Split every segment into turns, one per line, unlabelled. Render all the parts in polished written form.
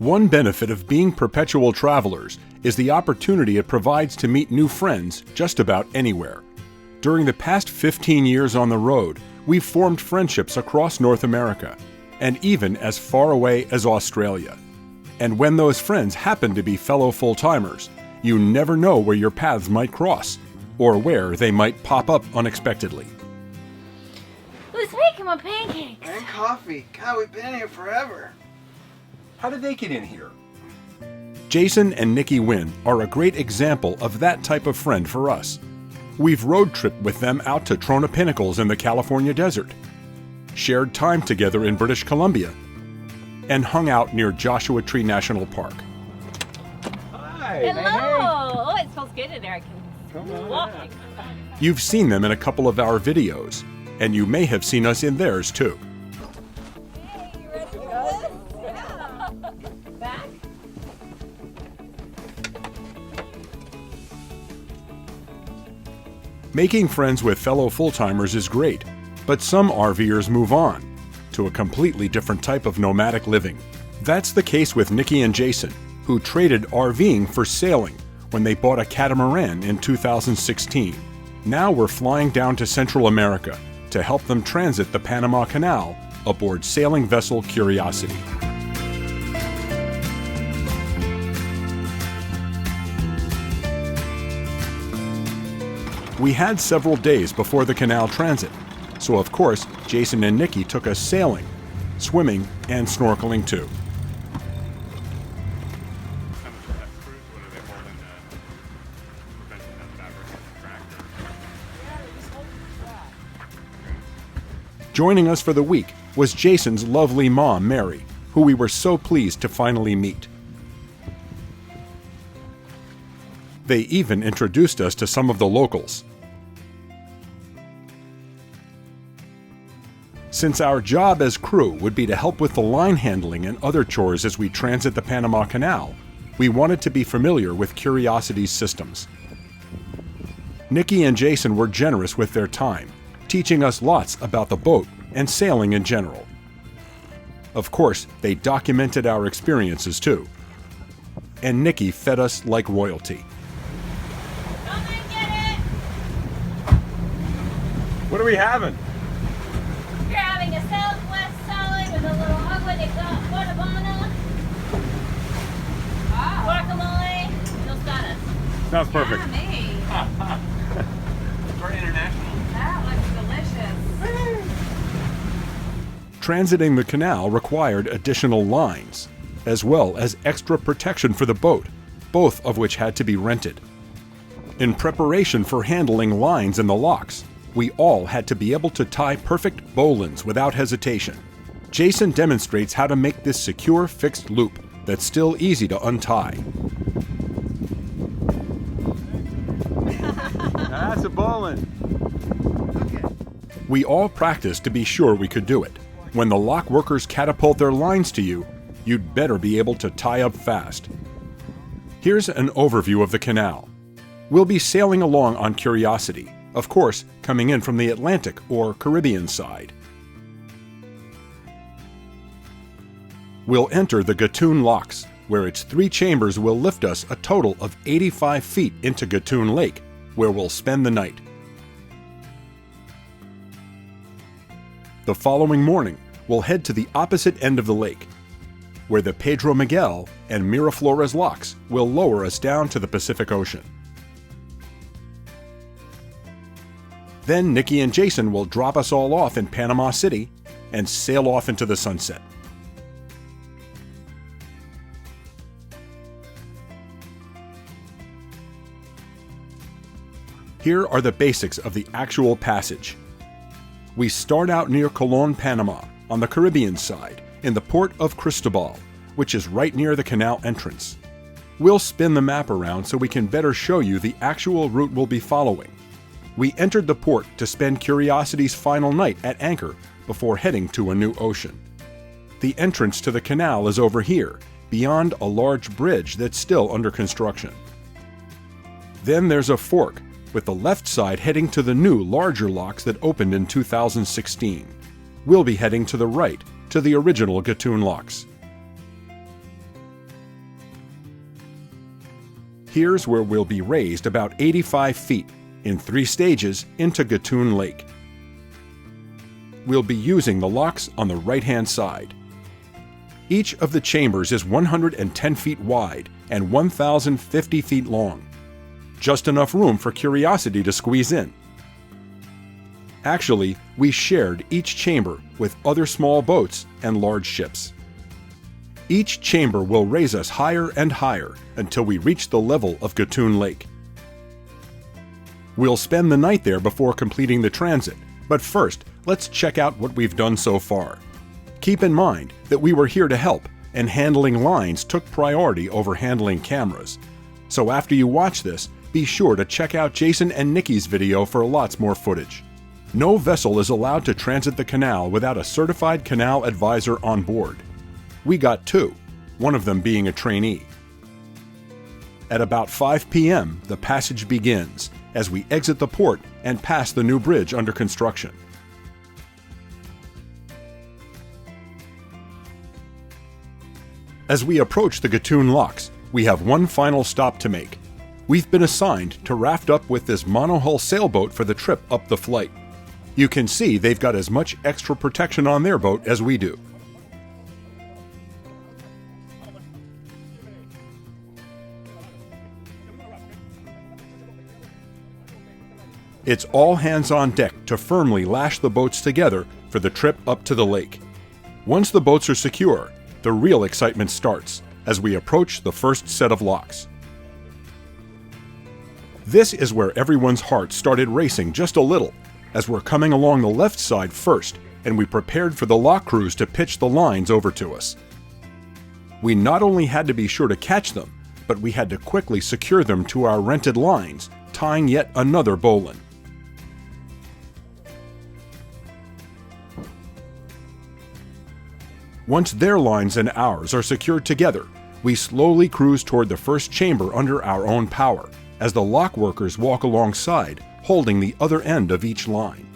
One benefit of being perpetual travelers is the opportunity it provides to meet new friends just about anywhere. During the past 15 years on the road, we've formed friendships across North America, and even as far away as Australia. And when those friends happen to be fellow full-timers, you never know where your paths might cross, or where they might pop up unexpectedly.
Who's making my pancakes?
And coffee. God, we've been here forever.
How did they get in here? Jason and Nikki Wynn are a great example of that type of friend for us. We've road tripped with them out to Trona Pinnacles in the California desert, shared time together in British Columbia, and hung out near Joshua Tree National Park.
Hi.
Hello!
Hey.
Oh, it smells good in there. I can walk.
You've seen them in a couple of our videos, and you may have seen us in theirs too.
Hey, you ready for this? Yeah. Back?
Making friends with fellow full-timers is great, but some RVers move on to a completely different type of nomadic living. That's the case with Nikki and Jason, who traded RVing for sailing when they bought a catamaran in 2016. Now we're flying down to Central America to help them transit the Panama Canal aboard sailing vessel Curiosity. We had several days before the canal transit, so of course Jason and Nikki took us sailing, swimming, and snorkeling too. Joining us for the week was Jason's lovely mom, Mary, who we were so pleased to finally meet. They even introduced us to some of the locals. Since our job as crew would be to help with the line handling and other chores as we transit the Panama Canal, we wanted to be familiar with Curiosity's systems. Nikki and Jason were generous with their time, teaching us lots about the boat and sailing in general. Of course, they documented our experiences too. And Nikki fed us like royalty.
Come and get it!
What are we having?
You're having a Southwest salad with a little agua de guanabana, guacamole, tostadas.
Sounds perfect.
Yummy.
We're international.
That looks delicious.
Transiting the canal required additional lines, as well as extra protection for the boat, both of which had to be rented. In preparation for handling lines in the locks, we all had to be able to tie perfect bowlines without hesitation. Jason demonstrates how to make this secure fixed loop that's still easy to untie.
That's a bowling.
We all practiced to be sure we could do it. When the lock workers catapult their lines to you, you'd better be able to tie up fast. Here's an overview of the canal. We'll be sailing along on Curiosity, of course, coming in from the Atlantic or Caribbean side. We'll enter the Gatun locks, where its 3 chambers will lift us a total of 85 feet into Gatun Lake, where we'll spend the night. The following morning, we'll head to the opposite end of the lake, where the Pedro Miguel and Miraflores locks will lower us down to the Pacific Ocean. Then Nikki and Jason will drop us all off in Panama City and sail off into the sunset. Here are the basics of the actual passage. We start out near Colón, Panama, on the Caribbean side, in the port of Cristobal, which is right near the canal entrance. We'll spin the map around so we can better show you the actual route we'll be following. We entered the port to spend Curiosity's final night at anchor before heading to a new ocean. The entrance to the canal is over here, beyond a large bridge that's still under construction. Then there's a fork, with the left side heading to the new, larger locks that opened in 2016. We'll be heading to the right, to the original Gatun locks. Here's where we'll be raised about 85 feet in 3 stages into Gatun Lake. We'll be using the locks on the right-hand side. Each of the chambers is 110 feet wide and 1,050 feet long. Just enough room for curiosity to squeeze in. Actually, we shared each chamber with other small boats and large ships. Each chamber will raise us higher and higher until we reach the level of Gatun Lake. We'll spend the night there before completing the transit, but first, let's check out what we've done so far. Keep in mind that we were here to help, and handling lines took priority over handling cameras. So after you watch this, be sure to check out Jason and Nikki's video for lots more footage. No vessel is allowed to transit the canal without a certified canal advisor on board. We got 2, one of them being a trainee. At about 5 p.m., the passage begins as we exit the port and pass the new bridge under construction. As we approach the Gatun locks, we have one final stop to make. We've been assigned to raft up with this monohull sailboat for the trip up the flight. You can see they've got as much extra protection on their boat as we do. It's all hands on deck to firmly lash the boats together for the trip up to the lake. Once the boats are secure, the real excitement starts as we approach the first set of locks. This is where everyone's heart started racing just a little, as we're coming along the left side first, and we prepared for the lock crews to pitch the lines over to us. We not only had to be sure to catch them, but we had to quickly secure them to our rented lines, tying yet another bowline. Once their lines and ours are secured together, we slowly cruise toward the first chamber under our own power, as the lock workers walk alongside, holding the other end of each line.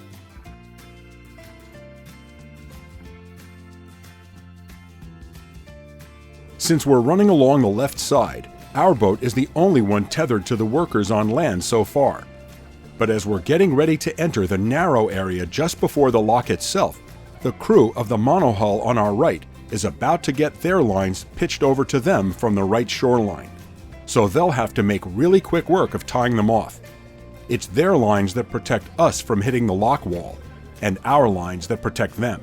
Since we're running along the left side, our boat is the only one tethered to the workers on land so far. But as we're getting ready to enter the narrow area just before the lock itself, the crew of the monohull on our right is about to get their lines pitched over to them from the right shoreline. So they'll have to make really quick work of tying them off. It's their lines that protect us from hitting the lock wall, and our lines that protect them.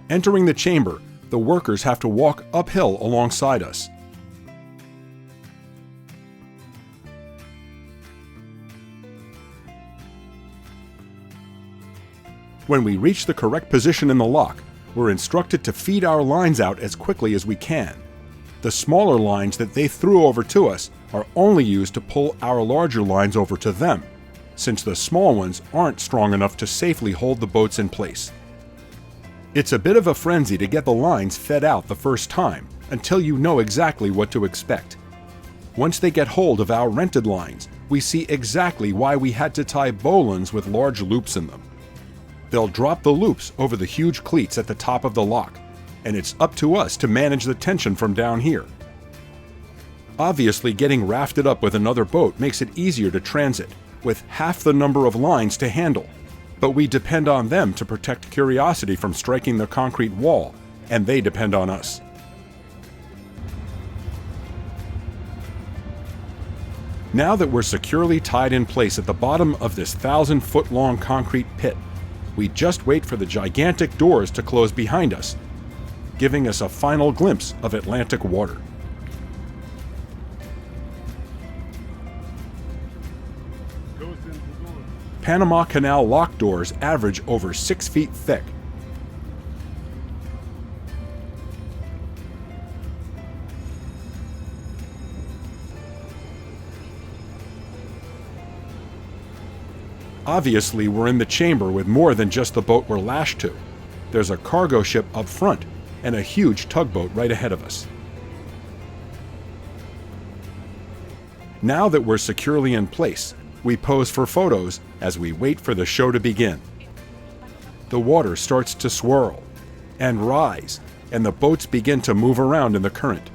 Entering the chamber, the workers have to walk uphill alongside us. When we reach the correct position in the lock, we're instructed to feed our lines out as quickly as we can. The smaller lines that they threw over to us are only used to pull our larger lines over to them, since the small ones aren't strong enough to safely hold the boats in place. It's a bit of a frenzy to get the lines fed out the first time, until you know exactly what to expect. Once they get hold of our rented lines, we see exactly why we had to tie bowlines with large loops in them. They'll drop the loops over the huge cleats at the top of the lock, and it's up to us to manage the tension from down here. Obviously, getting rafted up with another boat makes it easier to transit, with half the number of lines to handle, but we depend on them to protect curiosity from striking the concrete wall, and they depend on us. Now that we're securely tied in place at the bottom of this 1,000-foot-long concrete pit, we just wait for the gigantic doors to close behind us, giving us a final glimpse of Atlantic water. Panama Canal lock doors average over 6 feet thick. Obviously, we're in the chamber with more than just the boat we're lashed to. There's a cargo ship up front and a huge tugboat right ahead of us. Now that we're securely in place, we pose for photos as we wait for the show to begin. The water starts to swirl and rise, and the boats begin to move around in the current.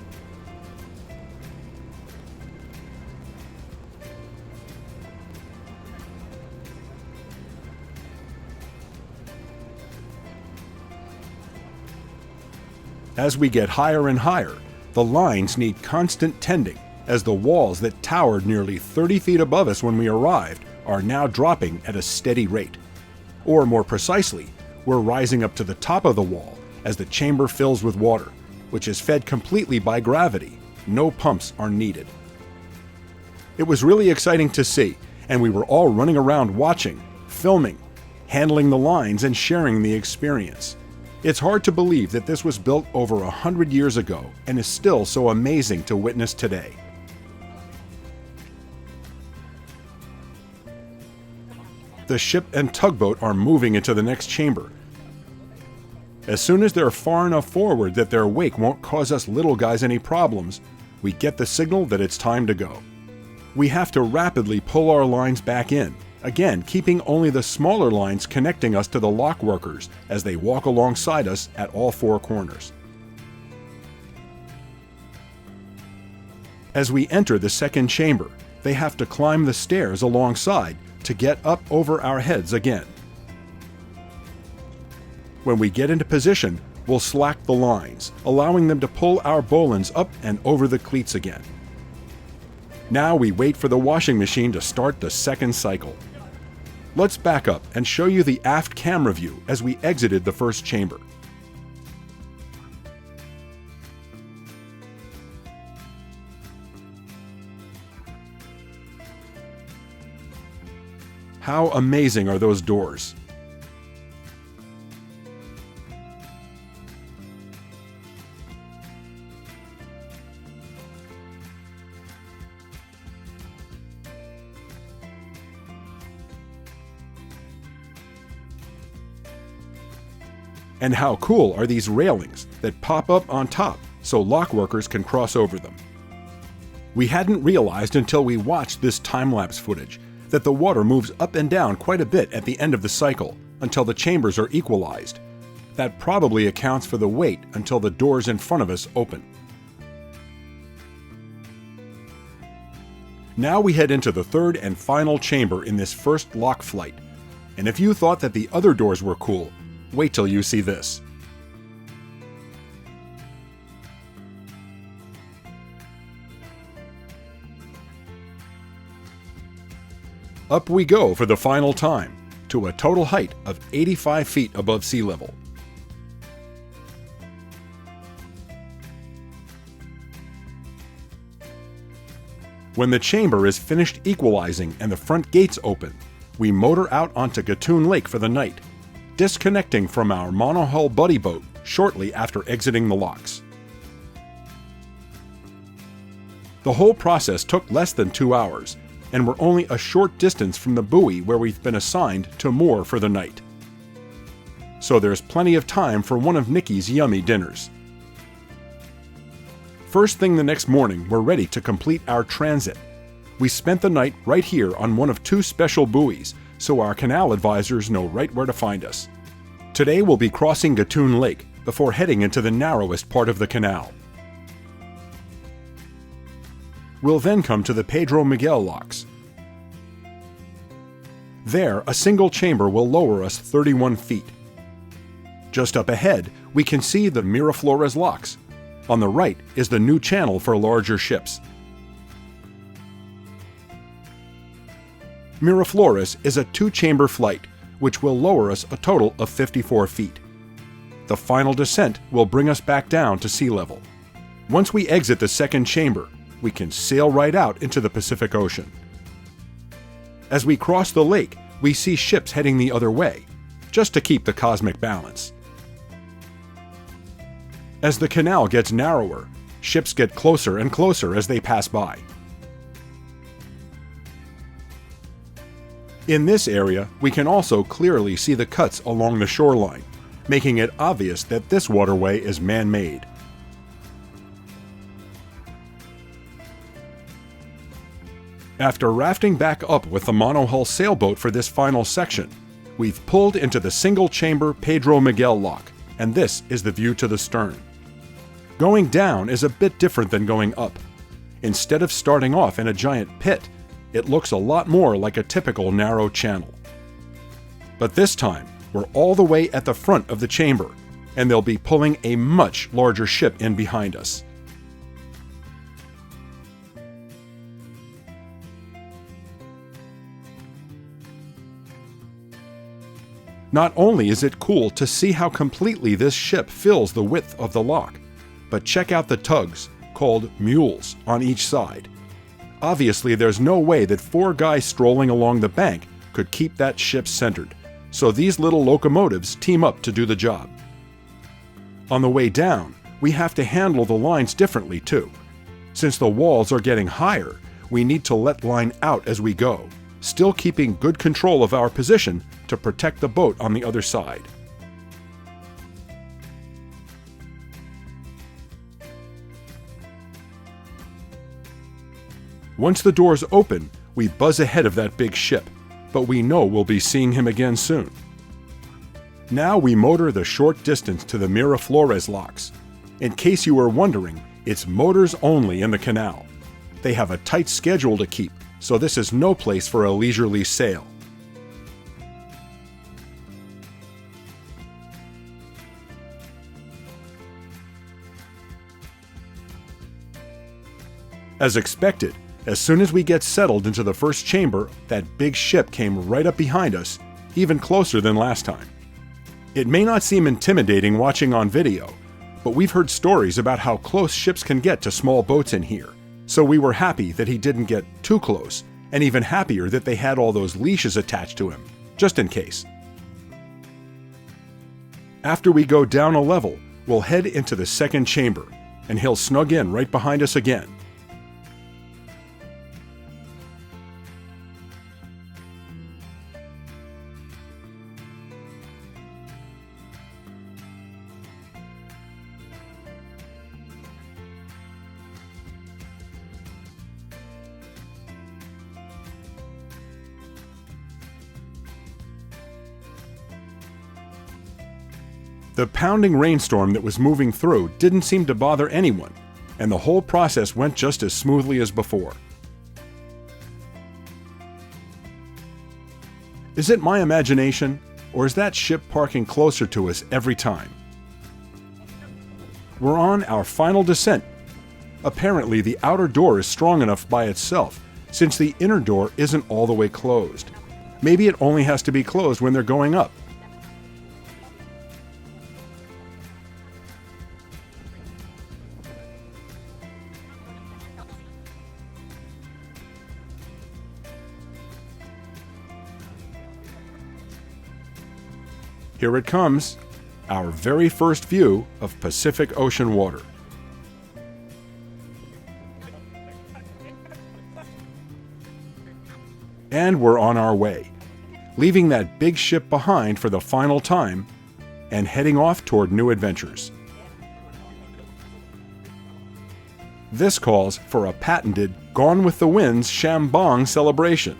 As we get higher and higher, the lines need constant tending, as the walls that towered nearly 30 feet above us when we arrived are now dropping at a steady rate. Or more precisely, we're rising up to the top of the wall as the chamber fills with water, which is fed completely by gravity. No pumps are needed. It was really exciting to see, and we were all running around watching, filming, handling the lines, and sharing the experience. It's hard to believe that this was built over 100 years ago and is still so amazing to witness today. The ship and tugboat are moving into the next chamber. As soon as they're far enough forward that their wake won't cause us little guys any problems, we get the signal that it's time to go. We have to rapidly pull our lines back in, again keeping only the smaller lines connecting us to the lock workers as they walk alongside us at all four corners. As we enter the second chamber, they have to climb the stairs alongside to get up over our heads again. When we get into position, we'll slack the lines, allowing them to pull our bowlines up and over the cleats again. Now we wait for the washing machine to start the second cycle. Let's back up and show you the aft camera view as we exited the first chamber. How amazing are those doors? And how cool are these railings that pop up on top so lock workers can cross over them? We hadn't realized until we watched this time-lapse footage that the water moves up and down quite a bit at the end of the cycle until the chambers are equalized. That probably accounts for the wait until the doors in front of us open. Now we head into the third and final chamber in this first lock flight. And if you thought that the other doors were cool, wait till you see this. Up we go for the final time, to a total height of 85 feet above sea level. When the chamber is finished equalizing and the front gates open, we motor out onto Gatun Lake for the night, disconnecting from our monohull buddy boat shortly after exiting the locks. The whole process took less than 2 hours, and we're only a short distance from the buoy where we've been assigned to moor for the night. So there's plenty of time for one of Nikki's yummy dinners. First thing the next morning, we're ready to complete our transit. We spent the night right here on one of 2 special buoys, so our canal advisors know right where to find us. Today we'll be crossing Gatun Lake before heading into the narrowest part of the canal. We'll then come to the Pedro Miguel locks. There, a single chamber will lower us 31 feet. Just up ahead, we can see the Miraflores locks. On the right is the new channel for larger ships. Miraflores is a 2-chamber flight, which will lower us a total of 54 feet. The final descent will bring us back down to sea level. Once we exit the second chamber, we can sail right out into the Pacific Ocean. As we cross the lake, we see ships heading the other way, just to keep the cosmic balance. As the canal gets narrower, ships get closer and closer as they pass by. In this area, we can also clearly see the cuts along the shoreline, making it obvious that this waterway is man-made. After rafting back up with the monohull sailboat for this final section, we've pulled into the single-chamber Pedro Miguel lock, and this is the view to the stern. Going down is a bit different than going up. Instead of starting off in a giant pit, it looks a lot more like a typical narrow channel. But this time, we're all the way at the front of the chamber, and they'll be pulling a much larger ship in behind us. Not only is it cool to see how completely this ship fills the width of the lock, but check out the tugs, called mules, on each side. Obviously, there's no way that 4 guys strolling along the bank could keep that ship centered, so these little locomotives team up to do the job. On the way down, we have to handle the lines differently too. Since the walls are getting higher, we need to let line out as we go, still keeping good control of our position to protect the boat on the other side. Once the doors open, we buzz ahead of that big ship, but we know we'll be seeing him again soon. Now we motor the short distance to the Miraflores locks. In case you were wondering, it's motors only in the canal. They have a tight schedule to keep, so this is no place for a leisurely sail. As expected, as soon as we get settled into the first chamber, that big ship came right up behind us, even closer than last time. It may not seem intimidating watching on video, but we've heard stories about how close ships can get to small boats in here, so we were happy that he didn't get too close, and even happier that they had all those leashes attached to him, just in case. After we go down a level, we'll head into the second chamber, and he'll snug in right behind us again. The pounding rainstorm that was moving through didn't seem to bother anyone, and the whole process went just as smoothly as before. Is it my imagination, or is that ship parking closer to us every time? We're on our final descent. Apparently, the outer door is strong enough by itself, since the inner door isn't all the way closed. Maybe it only has to be closed when they're going up. Here it comes, our very first view of Pacific Ocean water. And we're on our way, leaving that big ship behind for the final time and heading off toward new adventures. This calls for a patented Gone with the Wynns Shambong celebration.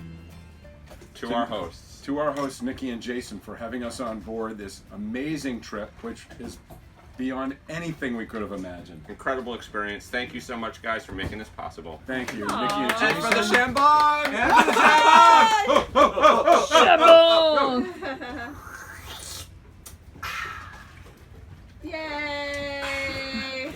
To our hosts.
To our hosts, Nikki and Jason, for having us on board this amazing trip, which is beyond anything we could have imagined.
Incredible experience. Thank you so much, guys, for making this possible.
Thank you,
Aww.
Nikki and Jason.
And for the Shambong!
Shabong! Yay!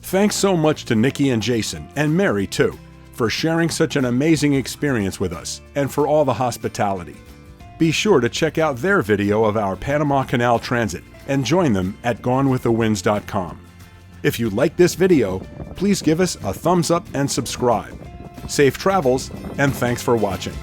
Thanks so much to Nikki and Jason, and Mary too, for sharing such an amazing experience with us, and for all the hospitality. Be sure to check out their video of our Panama Canal transit and join them at GoneWithTheWynns.com. If you like this video, please give us a thumbs up and subscribe. Safe travels, and thanks for watching.